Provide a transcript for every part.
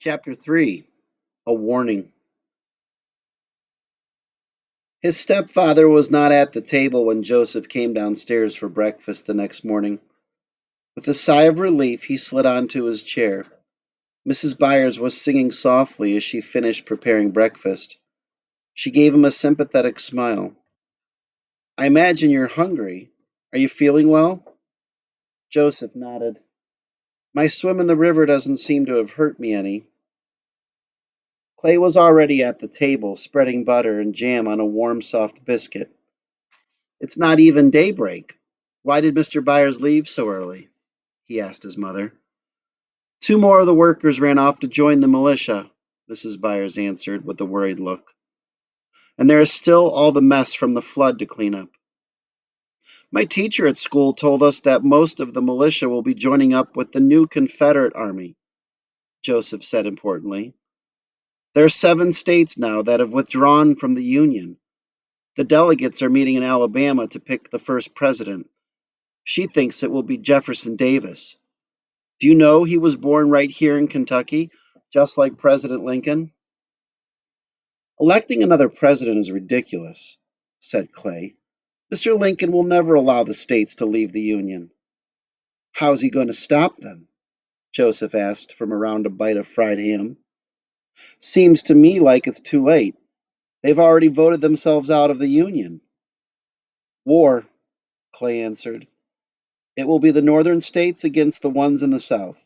Chapter 3. A Warning. His stepfather was not at the table when Joseph came downstairs for breakfast the next morning. With a sigh of relief, he slid onto his chair. Mrs. Byers was singing softly as she finished preparing breakfast. She gave him a sympathetic smile. "I imagine you're hungry. Are you feeling well?" Joseph nodded. "My swim in the river doesn't seem to have hurt me any." Clay was already at the table, spreading butter and jam on a warm, soft biscuit. "It's not even daybreak. Why did Mr. Byers leave so early?" he asked his mother. "Two more of the workers ran off to join the militia," Mrs. Byers answered with a worried look. "And there is still all the mess from the flood to clean up. My teacher at school told us that most of the militia will be joining up with the new Confederate Army," Joseph said importantly. "There are 7 states now that have withdrawn from the Union. The delegates are meeting in Alabama to pick the first president. She thinks it will be Jefferson Davis. Do you know he was born right here in Kentucky, just like President Lincoln?" "Electing another president is ridiculous," said Clay. "Mr. Lincoln will never allow the states to leave the Union." "How's he going to stop them?" Joseph asked from around a bite of fried ham. "Seems to me like it's too late. They've already voted themselves out of the Union." "War," Clay answered. "It will be the northern states against the ones in the south."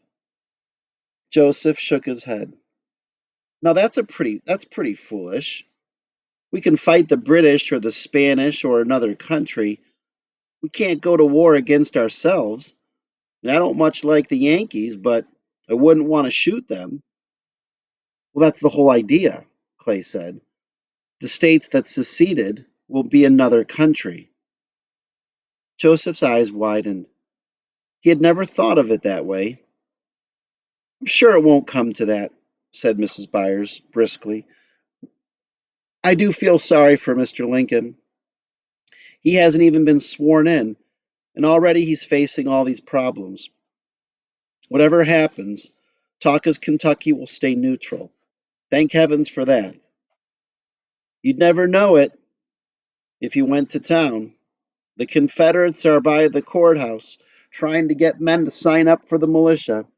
Joseph shook his head. "Now that's pretty foolish. We can fight the British or the Spanish or another country. We can't go to war against ourselves. And I don't much like the Yankees, but I wouldn't want to shoot them." "Well, that's the whole idea," Clay said. "The states that seceded will be another country." Joseph's eyes widened. He had never thought of it that way. "I'm sure it won't come to that," said Mrs. Byers briskly. "I do feel sorry for Mr. Lincoln. He hasn't even been sworn in, and already he's facing all these problems. Whatever happens, Talka's Kentucky will stay neutral. Thank heavens for that. You'd never know it if you went to town. The Confederates are by the courthouse trying to get men to sign up for the militia.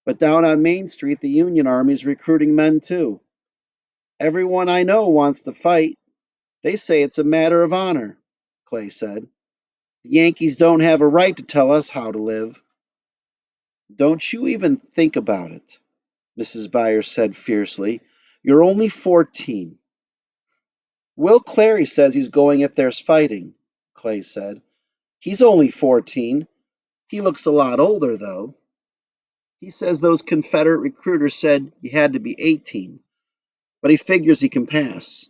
But down on Main Street, the Union Army's recruiting men too. Everyone I know wants to fight. They say it's a matter of honor," Clay said. "The Yankees don't have a right to tell us how to live." "Don't you even think about it," Mrs. Byers said fiercely. "You're only 14." "Will Clary says he's going if there's fighting," Clay said. "He's only 14. He looks a lot older, though. He says those Confederate recruiters said you had to be 18, but he figures he can pass.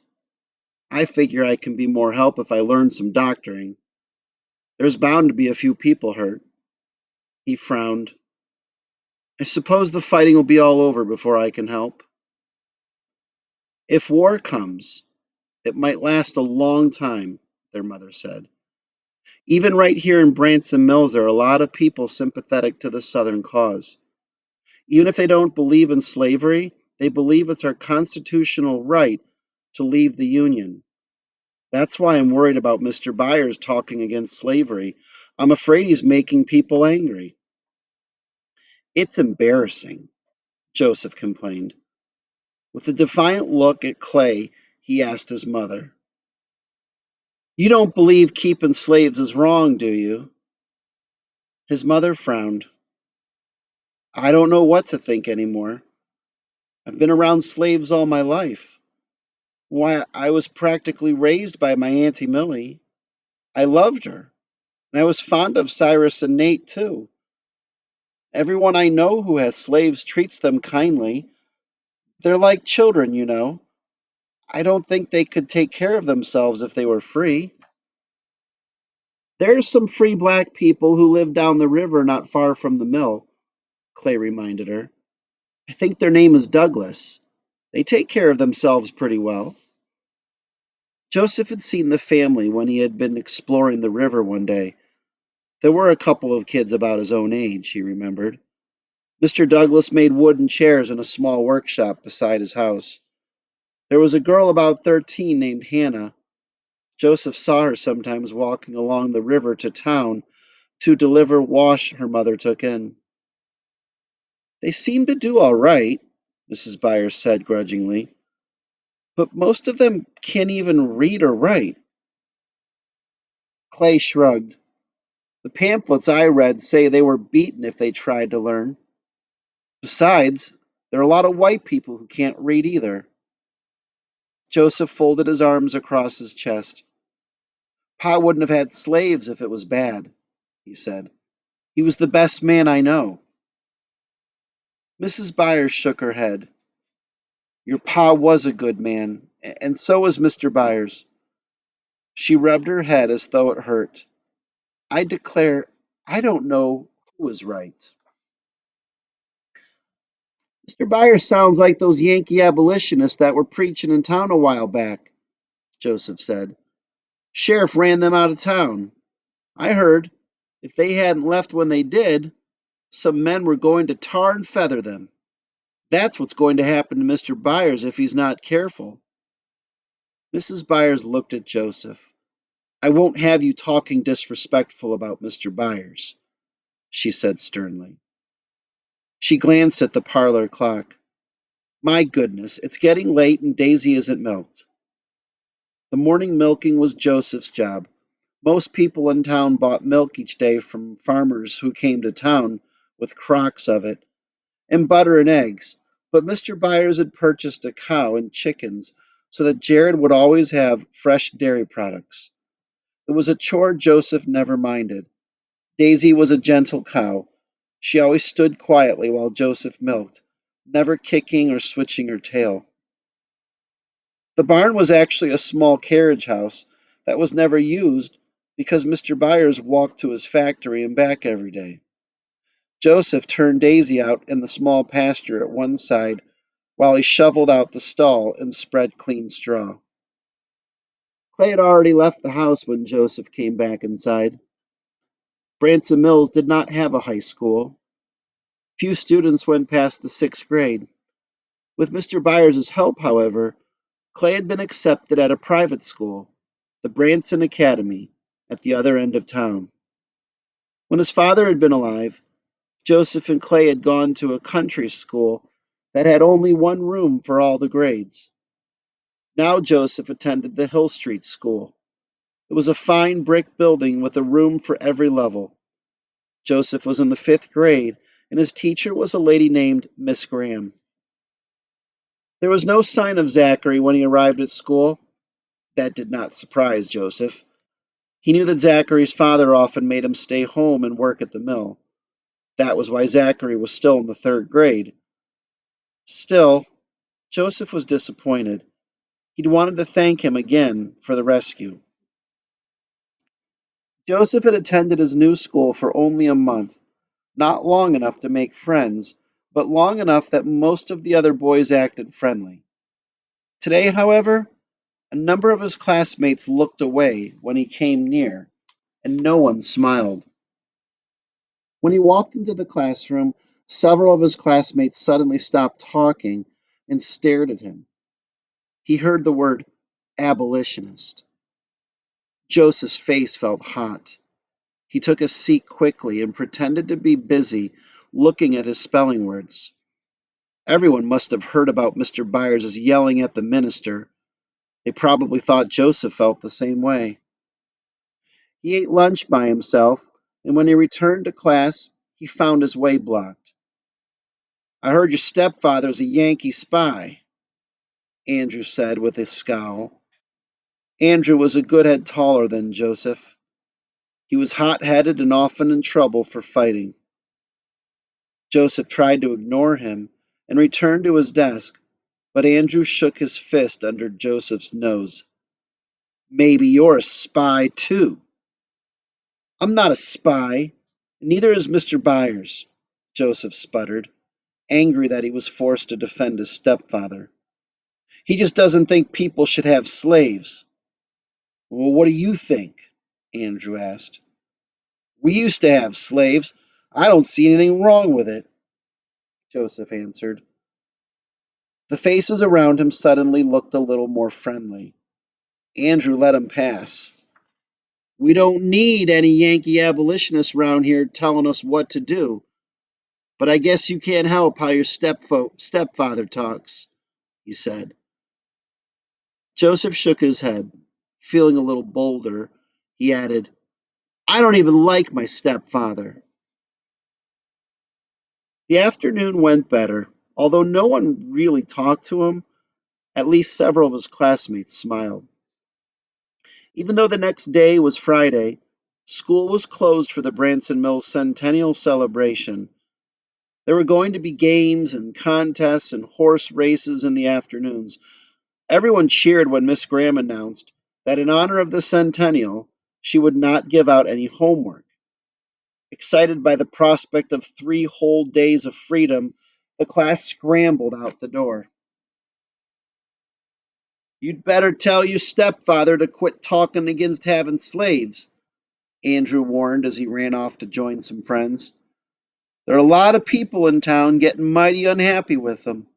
I figure I can be more help if I learn some doctoring. There's bound to be a few people hurt." He frowned. "I suppose the fighting will be all over before I can help." "If war comes, it might last a long time," their mother said. "Even right here in Branson Mills, there are a lot of people sympathetic to the Southern cause. Even if they don't believe in slavery, they believe it's our constitutional right to leave the Union. That's why I'm worried about Mr. Byers talking against slavery. I'm afraid he's making people angry." "It's embarrassing," Joseph complained. With a defiant look at Clay, he asked his mother, "You don't believe keeping slaves is wrong, do you?" His mother frowned. "I don't know what to think anymore. I've been around slaves all my life. Why, I was practically raised by my Auntie Millie. I loved her, and I was fond of Cyrus and Nate, too. Everyone I know who has slaves treats them kindly. They're like children, you know. I don't think they could take care of themselves if they were free." "There's some free black people who live down the river not far from the mill," Clay reminded her. "I think their name is Douglas. They take care of themselves pretty well." Joseph had seen the family when he had been exploring the river one day. There were a couple of kids about his own age, he remembered. Mr. Douglas made wooden chairs in a small workshop beside his house. There was a girl about 13 named Hannah. Joseph saw her sometimes walking along the river to town to deliver wash her mother took in. They seem to do all right, Mrs. Byers said grudgingly, but most of them can't even read or write. Clay shrugged. The pamphlets I read say they were beaten if they tried to learn. Besides, there are a lot of white people who can't read either. Joseph folded his arms across his chest. Pa wouldn't have had slaves if it was bad, he said. He was the best man I know. Mrs. Byers shook her head. Your pa was a good man, and so was Mr. Byers. She rubbed her head as though it hurt. I declare, I don't know who was right. Mr. Byers sounds like those Yankee abolitionists that were preaching in town a while back, Joseph said. Sheriff ran them out of town. I heard if they hadn't left when they did, some men were going to tar and feather them. That's what's going to happen to Mr. Byers if he's not careful. Mrs. Byers looked at Joseph. I won't have you talking disrespectful about Mr. Byers, she said sternly. She glanced at the parlor clock. My goodness, it's getting late and Daisy isn't milked. The morning milking was Joseph's job. Most people in town bought milk each day from farmers who came to town with crocks of it, and butter and eggs. But Mr. Byers had purchased a cow and chickens so that Jared would always have fresh dairy products. It was a chore Joseph never minded. Daisy was a gentle cow. She always stood quietly while Joseph milked, never kicking or switching her tail. The barn was actually a small carriage house that was never used because Mr. Byers walked to his factory and back every day. Joseph turned Daisy out in the small pasture at one side while he shoveled out the stall and spread clean straw. Clay had already left the house when Joseph came back inside. Branson Mills did not have a high school. Few students went past the sixth grade. With Mr. Byers' help, however, Clay had been accepted at a private school, the Branson Academy, at the other end of town. When his father had been alive, Joseph and Clay had gone to a country school that had only one room for all the grades. Now Joseph attended the Hill Street School. It was a fine brick building with a room for every level. Joseph was in the fifth grade, and his teacher was a lady named Miss Graham. There was no sign of Zachary when he arrived at school. That did not surprise Joseph. He knew that Zachary's father often made him stay home and work at the mill. That was why Zachary was still in the third grade. Still, Joseph was disappointed. He'd wanted to thank him again for the rescue. Joseph had attended his new school for only a month, not long enough to make friends, but long enough that most of the other boys acted friendly. Today, however, a number of his classmates looked away when he came near, and no one smiled. When he walked into the classroom, several of his classmates suddenly stopped talking and stared at him. He heard the word abolitionist. Joseph's face felt hot. He took a seat quickly and pretended to be busy looking at his spelling words. Everyone must have heard about Mr. Byers' yelling at the minister. They probably thought Joseph felt the same way. He ate lunch by himself, and when he returned to class, he found his way blocked. I heard your stepfather's a Yankee spy, Andrew said with a scowl. Andrew was a good head taller than Joseph. He was hot headed and often in trouble for fighting. Joseph tried to ignore him and returned to his desk, but Andrew shook his fist under Joseph's nose. Maybe you're a spy, too. I'm not a spy, and neither is Mr. Byers, Joseph sputtered, angry that he was forced to defend his stepfather. He just doesn't think people should have slaves. Well, what do you think? Andrew asked. We used to have slaves. I don't see anything wrong with it. Joseph answered. The faces around him suddenly looked a little more friendly. Andrew let him pass. We don't need any Yankee abolitionists around here telling us what to do, but I guess you can't help how your stepfather talks, he said. Joseph shook his head. Feeling a little bolder, he added, I don't even like my stepfather. The afternoon went better. Although no one really talked to him, at least several of his classmates smiled. Even though the next day was Friday, school was closed for the Branson Mills centennial celebration. There were going to be games and contests and horse races in the afternoons. Everyone cheered when Miss Graham announced that in honor of the centennial, she would not give out any homework. Excited by the prospect of 3 whole days of freedom, the class scrambled out the door. You'd better tell your stepfather to quit talking against having slaves, Andrew warned as he ran off to join some friends. There are a lot of people in town getting mighty unhappy with them.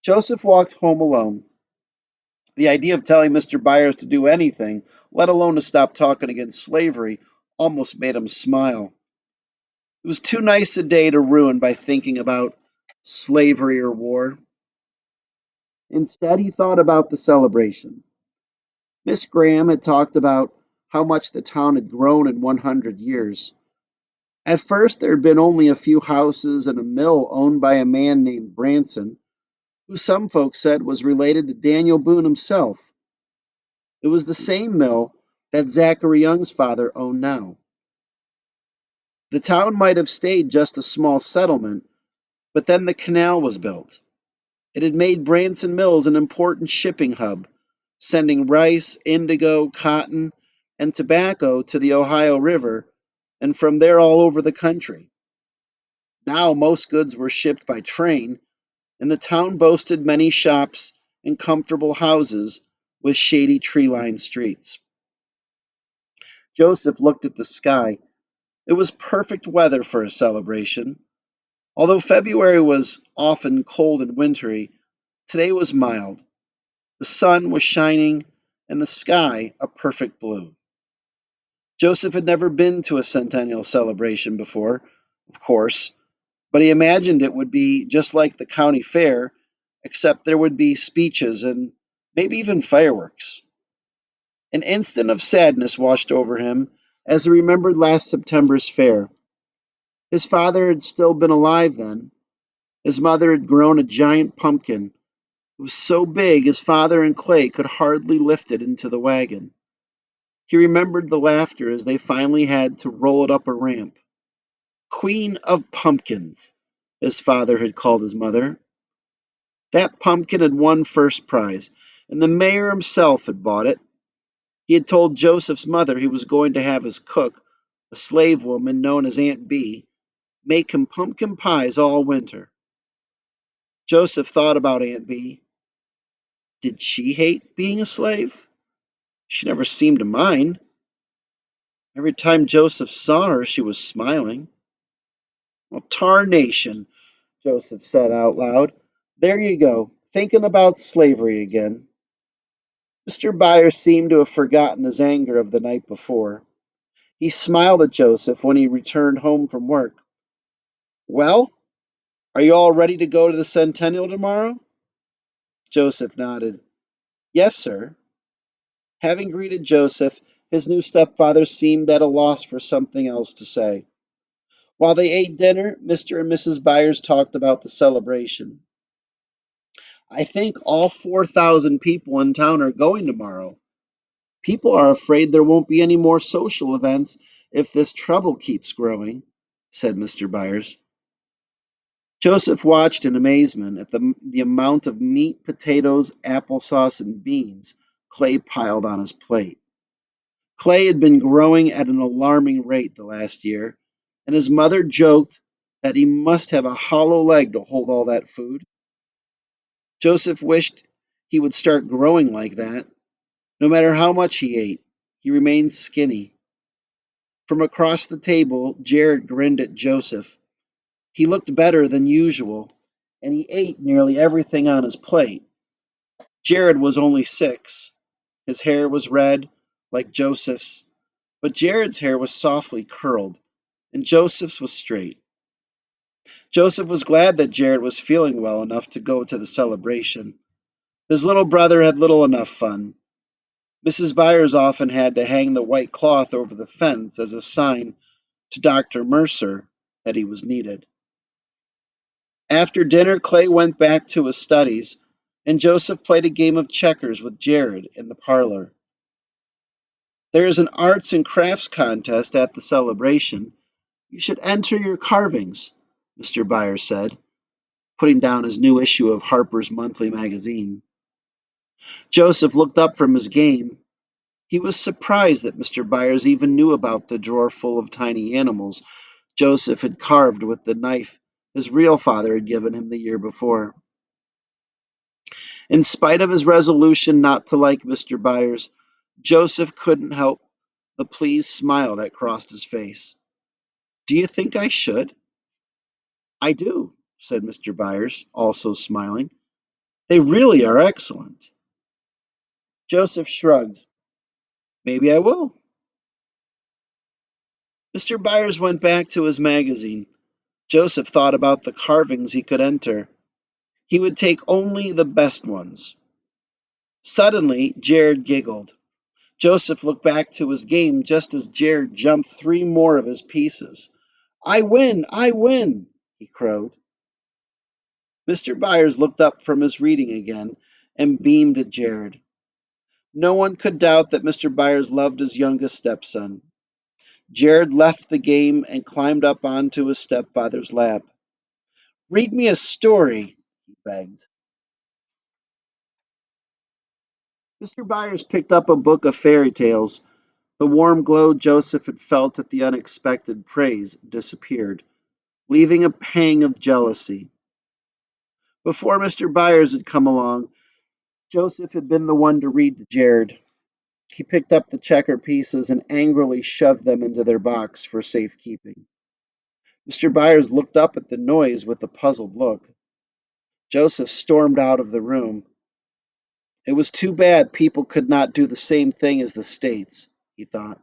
Joseph walked home alone. The idea of telling Mr. Byers to do anything, let alone to stop talking against slavery, almost made him smile. It was too nice a day to ruin by thinking about slavery or war. Instead, he thought about the celebration. Miss Graham had talked about how much the town had grown in 100 years. At first, there had been only a few houses and a mill owned by a man named Branson, who some folks said was related to Daniel Boone himself. It was the same mill that Zachary Young's father owned now. The town might have stayed just a small settlement, but then the canal was built. It had made Branson Mills an important shipping hub, sending rice, indigo, cotton, and tobacco to the Ohio River and from there all over the country. Now most goods were shipped by train, and the town boasted many shops and comfortable houses with shady tree lined streets. Joseph looked at the sky. It was perfect weather for a celebration. Although February was often cold and wintry, today was mild. The sun was shining, and the sky a perfect blue. Joseph had never been to a centennial celebration before, of course, but he imagined it would be just like the county fair, except there would be speeches and maybe even fireworks. An instant of sadness washed over him as he remembered last September's fair. His father had still been alive then. His mother had grown a giant pumpkin. It was so big his father and Clay could hardly lift it into the wagon. He remembered the laughter as they finally had to roll it up a ramp. Queen of Pumpkins, his father had called his mother. That pumpkin had won first prize, and the mayor himself had bought it. He had told Joseph's mother he was going to have his cook, a slave woman known as Aunt Bee, make him pumpkin pies all winter. Joseph thought about Aunt Bee. Did she hate being a slave? She never seemed to mind. Every time Joseph saw her, she was smiling. Well, tarnation, Joseph said out loud. There you go, thinking about slavery again. Mr. Byers seemed to have forgotten his anger of the night before. He smiled at Joseph when he returned home from work. Well, are you all ready to go to the Centennial tomorrow? Joseph nodded. Yes, sir. Having greeted Joseph, his new stepfather seemed at a loss for something else to say. While they ate dinner, Mr. and Mrs. Byers talked about the celebration. I think all 4,000 people in town are going tomorrow. People are afraid there won't be any more social events if this trouble keeps growing, said Mr. Byers. Joseph watched in amazement at the amount of meat, potatoes, applesauce, and beans Clay piled on his plate. Clay had been growing at an alarming rate the last year, and his mother joked that he must have a hollow leg to hold all that food. Joseph wished he would start growing like that. No matter how much he ate, he remained skinny. From across the table, Jared grinned at Joseph. He looked better than usual, and he ate nearly everything on his plate. Jared was only 6. His hair was red, like Joseph's, but Jared's hair was softly curled, and Joseph's was straight. Joseph was glad that Jared was feeling well enough to go to the celebration. His little brother had little enough fun. Mrs. Byers often had to hang the white cloth over the fence as a sign to Dr. Mercer that he was needed. After dinner, Clay went back to his studies, and Joseph played a game of checkers with Jared in the parlor. There is an arts and crafts contest at the celebration. You should enter your carvings, Mr. Byers said, putting down his new issue of Harper's Monthly magazine. Joseph looked up from his game. He was surprised that Mr. Byers even knew about the drawer full of tiny animals Joseph had carved with the knife his real father had given him the year before. In spite of his resolution not to like Mr. Byers, Joseph couldn't help the pleased smile that crossed his face. Do you think I should? I do, said Mr. Byers, also smiling. They really are excellent. Joseph shrugged. Maybe I will. Mr. Byers went back to his magazine. Joseph thought about the carvings he could enter. He would take only the best ones. Suddenly, Jared giggled. Joseph looked back to his game just as Jared jumped 3 more of his pieces. I win! I win! He crowed. Mr. Byers looked up from his reading again and beamed at Jared. No one could doubt that Mr. Byers loved his youngest stepson. Jared left the game and climbed up onto his stepfather's lap. Read me a story, he begged. Mr. Byers picked up a book of fairy tales. The warm glow Joseph had felt at the unexpected praise disappeared, leaving a pang of jealousy. Before Mr. Byers had come along, Joseph had been the one to read to Jared. He picked up the checker pieces and angrily shoved them into their box for safekeeping. Mr. Byers looked up at the noise with a puzzled look. Joseph stormed out of the room. It was too bad people could not do the same thing as the states, he thought.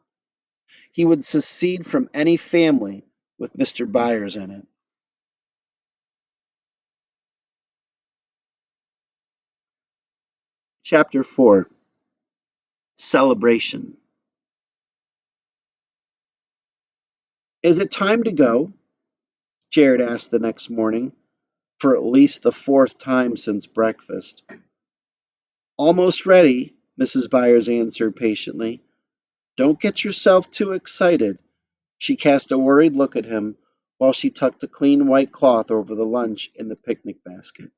He would secede from any family with Mr. Byers in it. Chapter 4. Celebration. Is it time to go? Jared asked the next morning, for at least the 4th time since breakfast. Almost ready, Mrs. Byers answered patiently. Don't get yourself too excited. She cast a worried look at him while she tucked a clean white cloth over the lunch in the picnic basket.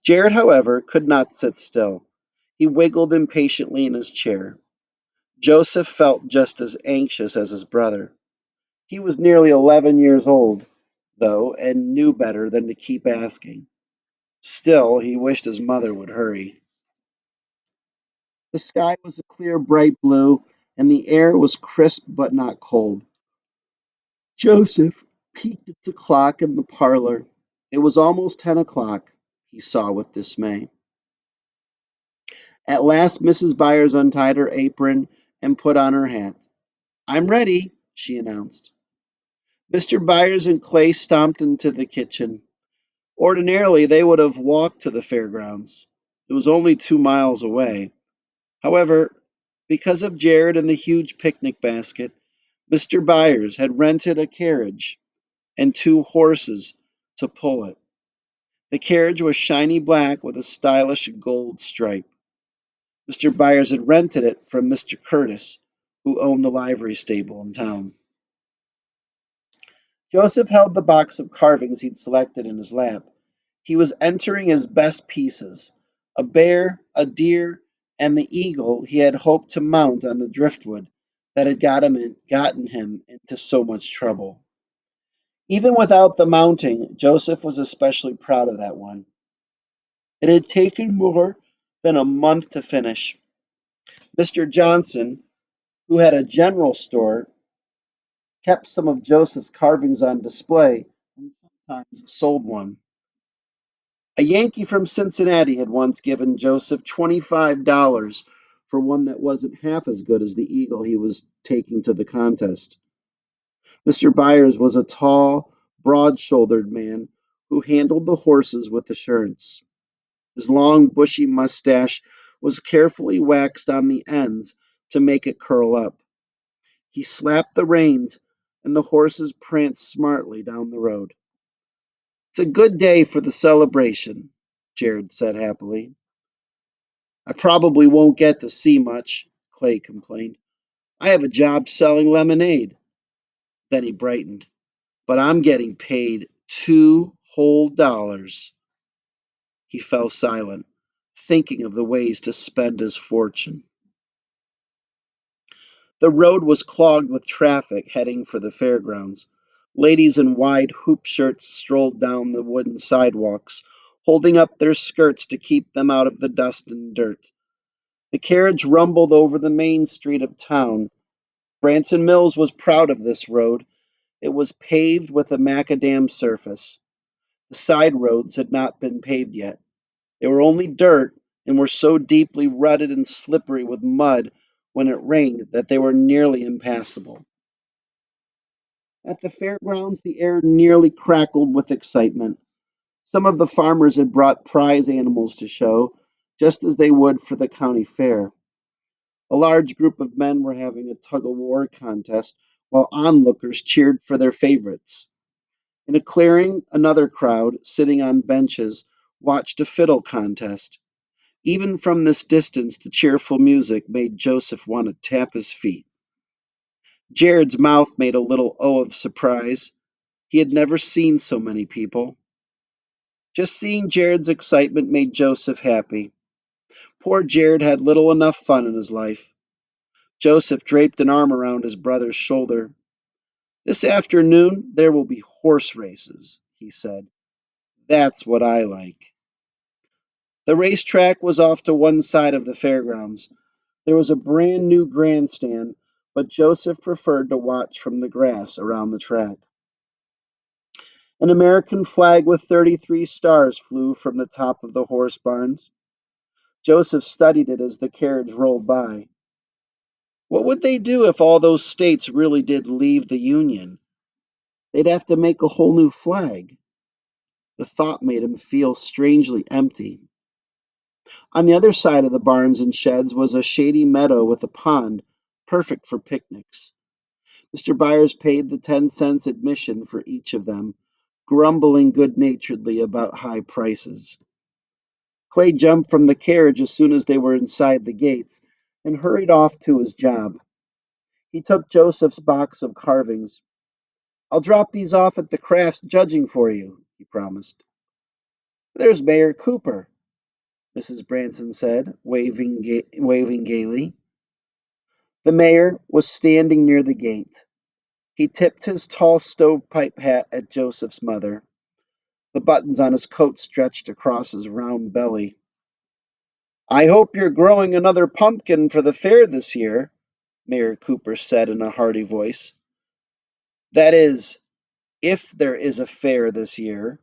Jared, however, could not sit still. He wiggled impatiently in his chair. Joseph felt just as anxious as his brother. He was nearly 11 years old, though, and knew better than to keep asking. Still, he wished his mother would hurry. The sky was a clear, bright blue, and the air was crisp but not cold. Joseph peeked at the clock in the parlor. It was almost 10 o'clock, he saw with dismay. At last, Mrs. Byers untied her apron and put on her hat. I'm ready, she announced. Mr. Byers and Clay stomped into the kitchen. Ordinarily, they would have walked to the fairgrounds. It was only 2 miles away. However, because of Jared and the huge picnic basket, Mr. Byers had rented a carriage and 2 horses to pull it. The carriage was shiny black with a stylish gold stripe. Mr. Byers had rented it from Mr. Curtis, who owned the livery stable in town. Joseph held the box of carvings he'd selected in his lap. He was entering his best pieces, a bear, a deer, and the eagle he had hoped to mount on the driftwood that had gotten him into so much trouble. Even without the mounting, Joseph was especially proud of that one. It had taken more than a month to finish. Mr. Johnson, who had a general store, kept some of Joseph's carvings on display. sometimes sold one. A Yankee from Cincinnati had once given Joseph $25 for one that wasn't half as good as the eagle he was taking to the contest. Mr. Byers was a tall, broad shouldered man who handled the horses with assurance. His long, bushy mustache was carefully waxed on the ends to make it curl up. He slapped the reins, and the horses pranced smartly down the road. It's a good day for the celebration, Jared said happily. I probably won't get to see much, Clay complained. I have a job selling lemonade. Then he brightened. But I'm getting paid $2 whole. He fell silent, thinking of the ways to spend his fortune. The road was clogged with traffic heading for the fairgrounds. Ladies in wide hoop shirts strolled down the wooden sidewalks, holding up their skirts to keep them out of the dust and dirt. The carriage rumbled over the main street of town. Branson Mills was proud of this road. It was paved with a macadam surface. The side roads had not been paved yet. They were only dirt and were so deeply rutted and slippery with mud when it rained that they were nearly impassable. At the fairgrounds, the air nearly crackled with excitement. Some of the farmers had brought prize animals to show, just as they would for the county fair. A large group of men were having a tug of war contest, while onlookers cheered for their favorites. In a clearing, another crowd, sitting on benches, watched a fiddle contest. Even from this distance, the cheerful music made Joseph want to tap his feet. Jared's mouth made a little O of surprise. He had never seen so many people. Just seeing Jared's excitement made Joseph happy. Poor Jared had little enough fun in his life. Joseph draped an arm around his brother's shoulder. This afternoon there will be horse races, he said. That's what I like. The racetrack was off to one side of the fairgrounds. There was a brand new grandstand, but Joseph preferred to watch from the grass around the track. An American flag with 33 stars flew from the top of the horse barns. Joseph studied it as the carriage rolled by. What would they do if all those states really did leave the Union? They'd have to make a whole new flag. The thought made him feel strangely empty. On the other side of the barns and sheds was a shady meadow with a pond, perfect for picnics. Mr. Byers paid the 10 cents admission for each of them, grumbling good naturedly about high prices. Clay jumped from the carriage as soon as they were inside the gates and hurried off to his job. He took Joseph's box of carvings. I'll drop these off at the crafts judging for you, he promised. There's Mayor Cooper, Mrs. Branson said, waving gaily. The mayor was standing near the gate. He tipped his tall stovepipe hat at Joseph's mother. The buttons on his coat stretched across his round belly. I hope you're growing another pumpkin for the fair this year, Mayor Cooper said in a hearty voice. That is, if there is a fair this year,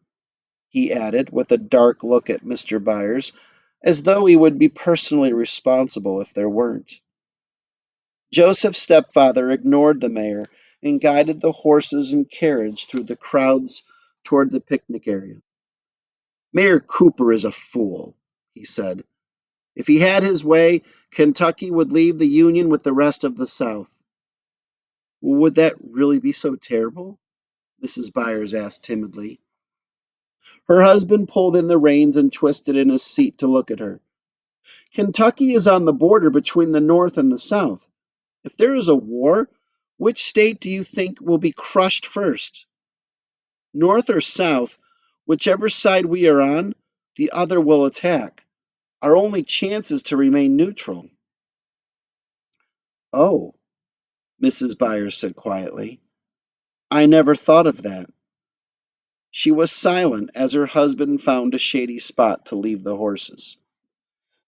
he added, with a dark look at Mr. Byers, as though he would be personally responsible if there weren't. Joseph's stepfather ignored the mayor and guided the horses and carriage through the crowds toward the picnic area. Mayor Cooper is a fool, he said. If he had his way, Kentucky would leave the Union with the rest of the South. Would that really be so terrible? Mrs. Byers asked timidly. Her husband pulled in the reins and twisted in his seat to look at her. Kentucky is on the border between the North and the South. If there is a war, which state do you think will be crushed first? North or South, whichever side we are on, the other will attack. Our only chance is to remain neutral. Oh, Mrs. Byers said quietly. I never thought of that. She was silent as her husband found a shady spot to leave the horses.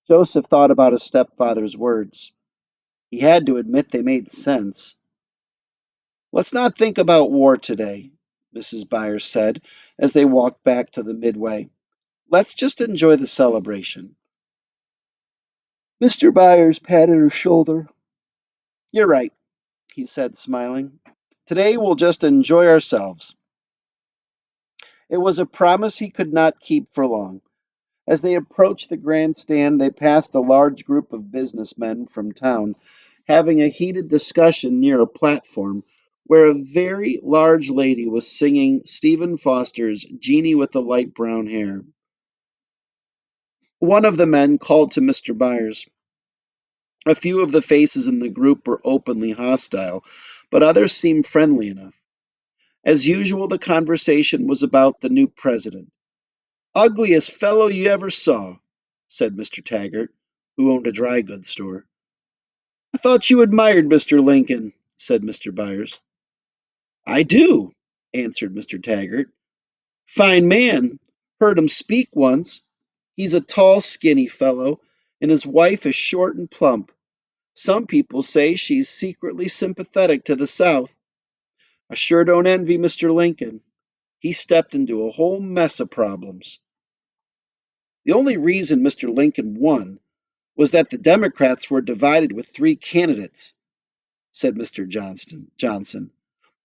Joseph thought about his stepfather's words. He had to admit they made sense. Let's not think about war today. Mrs. Byers said as they walked back to the midway. Let's just enjoy the celebration. Mr. Byers patted her shoulder. You're right, he said, smiling. Today we'll just enjoy ourselves. It was a promise he could not keep for long. As they approached the grandstand, they passed a large group of businessmen from town having a heated discussion near a platform where a very large lady was singing Stephen Foster's Jeannie with the Light Brown Hair. One of the men called to Mr. Byers. A few of the faces in the group were openly hostile, but others seemed friendly enough. As usual, the conversation was about the new president. Ugliest fellow you ever saw, said Mr. Taggart, who owned a dry goods store. I thought you admired Mr. Lincoln, said Mr. Byers. I do, answered Mr. Taggart. Fine man. Heard him speak once. He's a tall, skinny fellow, and his wife is short and plump. Some people say she's secretly sympathetic to the South. I sure don't envy Mr. Lincoln. He stepped into a whole mess of problems. The only reason Mr. Lincoln won was that the Democrats were divided with three candidates, said Mr. Johnson.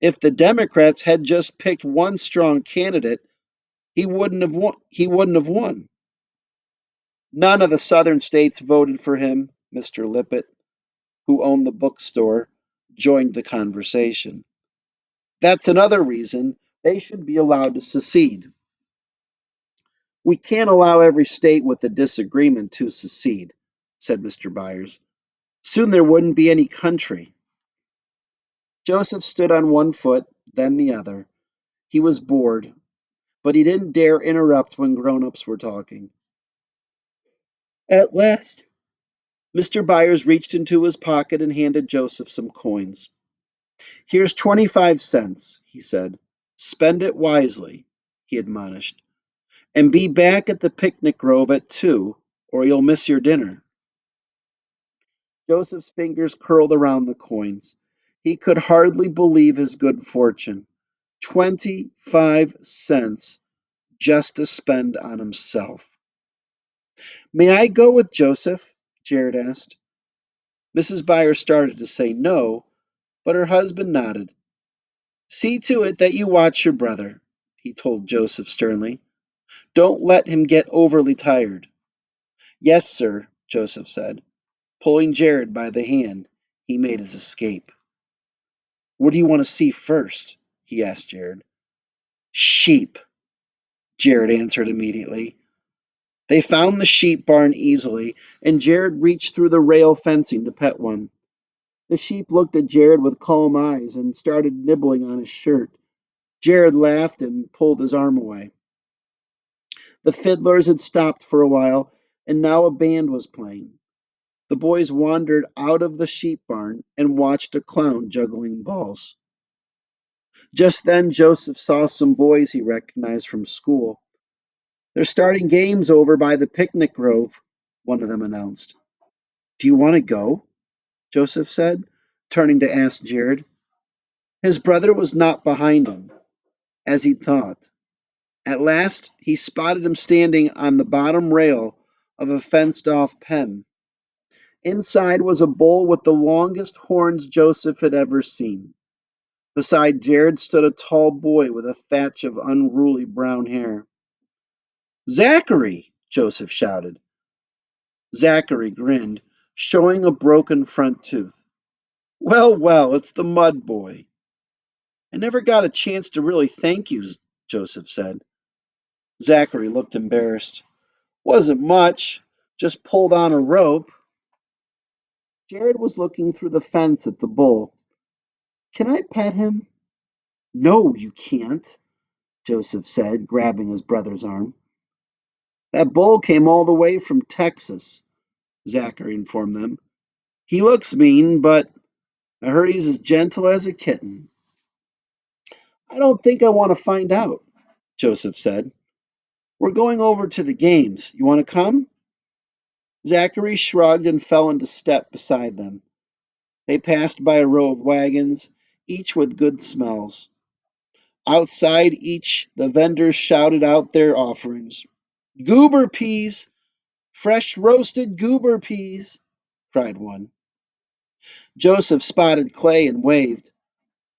If the Democrats had just picked one strong candidate, he wouldn't have won. None of the southern states voted for him, Mr. Lippett, who owned the bookstore, joined the conversation. That's another reason they should be allowed to secede. We can't allow every state with a disagreement to secede, said Mr. Byers. Soon there wouldn't be any country. Joseph stood on one foot, then the other. He was bored, but he didn't dare interrupt when grown-ups were talking. At last, Mr. Byers reached into his pocket and handed Joseph some coins. Here's 25 cents, he said. Spend it wisely, he admonished. And be back at the picnic grove at 2, or you'll miss your dinner. Joseph's fingers curled around the coins. He could hardly believe his good fortune. 25 cents just to spend on himself. May I go with Joseph? Jared asked. Mrs. Byers started to say no, but her husband nodded. See to it that you watch your brother, he told Joseph sternly. Don't let him get overly tired. Yes, sir, Joseph said. Pulling Jared by the hand, he made his escape. What do you want to see first? He asked Jared. Sheep, Jared answered immediately. They found the sheep barn easily, and Jared reached through the rail fencing to pet one. The sheep looked at Jared with calm eyes and started nibbling on his shirt. Jared laughed and pulled his arm away. The fiddlers had stopped for a while, and now a band was playing. The boys wandered out of the sheep barn and watched a clown juggling balls. Just then, Joseph saw some boys he recognized from school. They're starting games over by the picnic grove, one of them announced. Do you want to go? Joseph said, turning to ask Jared. His brother was not behind him, as he'd thought. At last, he spotted him standing on the bottom rail of a fenced off pen. Inside was a bull with the longest horns Joseph had ever seen. Beside Jared stood a tall boy with a thatch of unruly brown hair. Zachary! Joseph shouted. Zachary grinned, showing a broken front tooth. Well, well, it's the mud boy. I never got a chance to really thank you, Joseph said. Zachary looked embarrassed. Wasn't much. Just pulled on a rope. Jared was looking through the fence at the bull. Can I pet him? No, you can't, Joseph said, grabbing his brother's arm. That bull came all the way from Texas, Zachary informed them. He looks mean, but I heard he's as gentle as a kitten. I don't think I want to find out, Joseph said. We're going over to the games. You want to come? Zachary shrugged and fell into step beside them. They passed by a row of wagons, each with good smells. Outside each, the vendors shouted out their offerings. Goober peas! Fresh roasted goober peas! Cried one. Joseph spotted Clay and waved.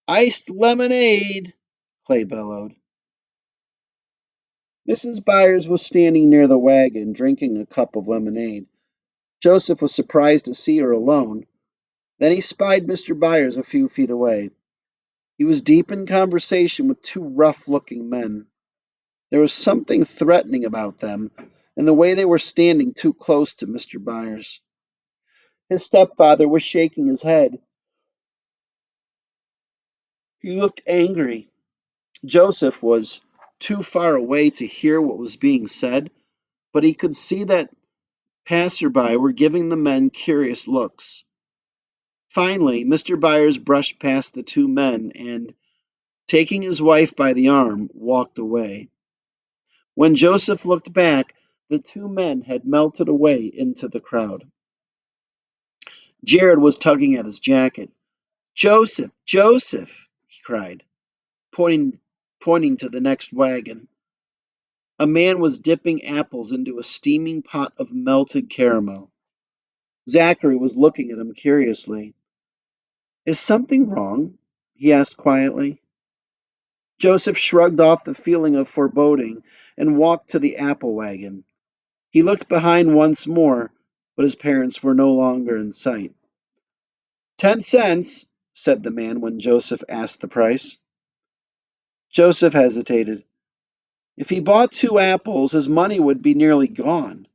Iced lemonade! Clay bellowed. Mrs. Byers was standing near the wagon, drinking a cup of lemonade. Joseph was surprised to see her alone. Then he spied Mr. Byers a few feet away. He was deep in conversation with two rough-looking men. There was something threatening about them, and the way they were standing too close to Mr. Byers. His stepfather was shaking his head. He looked angry. Joseph was too far away to hear what was being said, but he could see that passerby were giving the men curious looks. Finally, Mr. Byers brushed past the two men and, taking his wife by the arm, walked away. When Joseph looked back, the two men had melted away into the crowd. Jared was tugging at his jacket. Joseph, Joseph, he cried, pointing, pointing to the next wagon. A man was dipping apples into a steaming pot of melted caramel. Zachary was looking at him curiously. Is something wrong? He asked quietly. Joseph shrugged off the feeling of foreboding and walked to the apple wagon. He looked behind once more, but his parents were no longer in sight. 10 cents, said the man when Joseph asked the price. Joseph hesitated. If he bought two apples, his money would be nearly gone.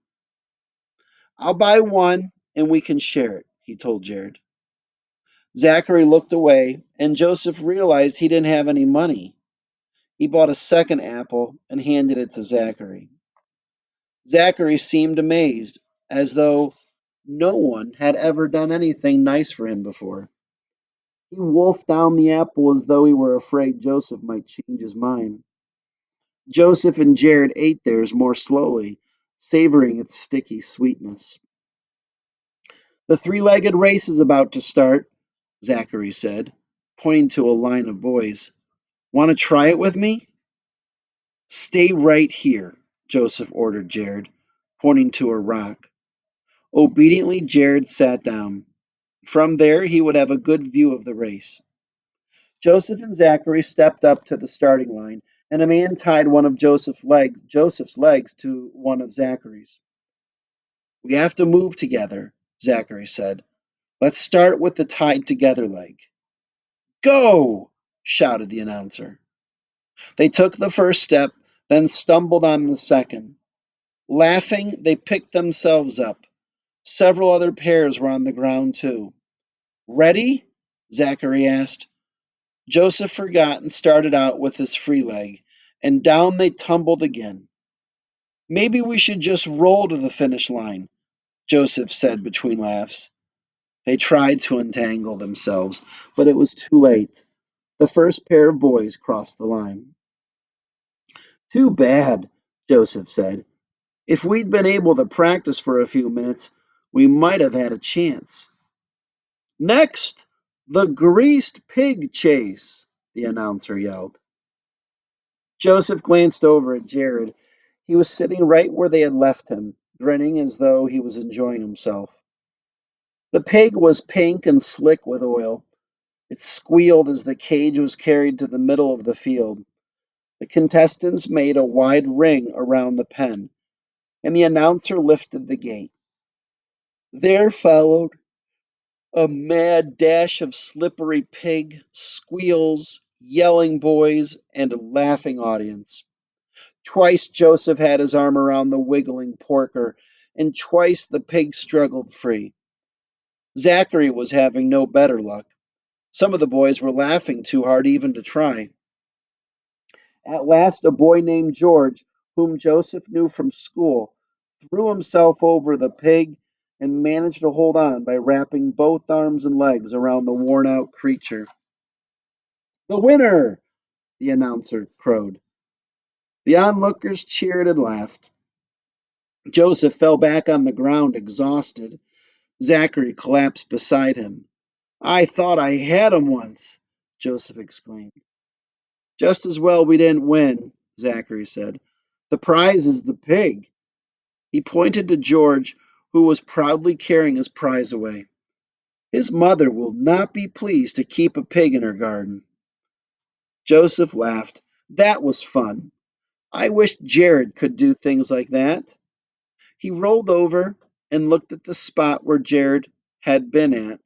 I'll buy one and we can share it, he told Jared. Zachary looked away, and Joseph realized he didn't have any money. He bought a second apple and handed it to Zachary. Zachary seemed amazed, as though no one had ever done anything nice for him before. He wolfed down the apple as though he were afraid Joseph might change his mind. Joseph and Jared ate theirs more slowly, savoring its sticky sweetness. The three-legged race is about to start, Zachary said, pointing to a line of boys. Want to try it with me? Stay right here, Joseph ordered Jared, pointing to a rock. Obediently, Jared sat down. From there, he would have a good view of the race. Joseph and Zachary stepped up to the starting line, and a man tied one of Joseph's legs to one of Zachary's. We have to move together, Zachary said. Let's start with the tied together leg. Go! Shouted the announcer. They took the first step, then stumbled on the second. Laughing, they picked themselves up. Several other pairs were on the ground too. Ready? Zachary asked. Joseph forgot and started out with his free leg, and down they tumbled again. Maybe we should just roll to the finish line, Joseph said between laughs. They tried to untangle themselves, but it was too late. The first pair of boys crossed the line. Too bad, Joseph said. If we'd been able to practice for a few minutes, we might have had a chance. Next, the greased pig chase, the announcer yelled. Joseph glanced over at Jared. He was sitting right where they had left him, grinning as though he was enjoying himself. The pig was pink and slick with oil. It squealed as the cage was carried to the middle of the field. The contestants made a wide ring around the pen, and the announcer lifted the gate. There followed a mad dash of slippery pig, squeals, yelling boys, and a laughing audience. Twice Joseph had his arm around the wiggling porker, and twice the pig struggled free. Zachary was having no better luck. Some of the boys were laughing too hard even to try. At last, a boy named George, whom Joseph knew from school, threw himself over the pig and managed to hold on by wrapping both arms and legs around the worn out creature. The winner! The announcer crowed. The onlookers cheered and laughed. Joseph fell back on the ground, exhausted. Zachary collapsed beside him. I thought I had him once, Joseph exclaimed. Just as well we didn't win, Zachary said. The prize is the pig. He pointed to George, who was proudly carrying his prize away. His mother will not be pleased to keep a pig in her garden. Joseph laughed. That was fun. I wish Jared could do things like that. He rolled over and looked at the spot where Jared had been at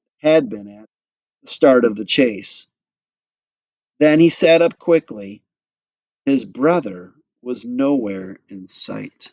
the start of the chase. Then he sat up quickly. His brother was nowhere in sight.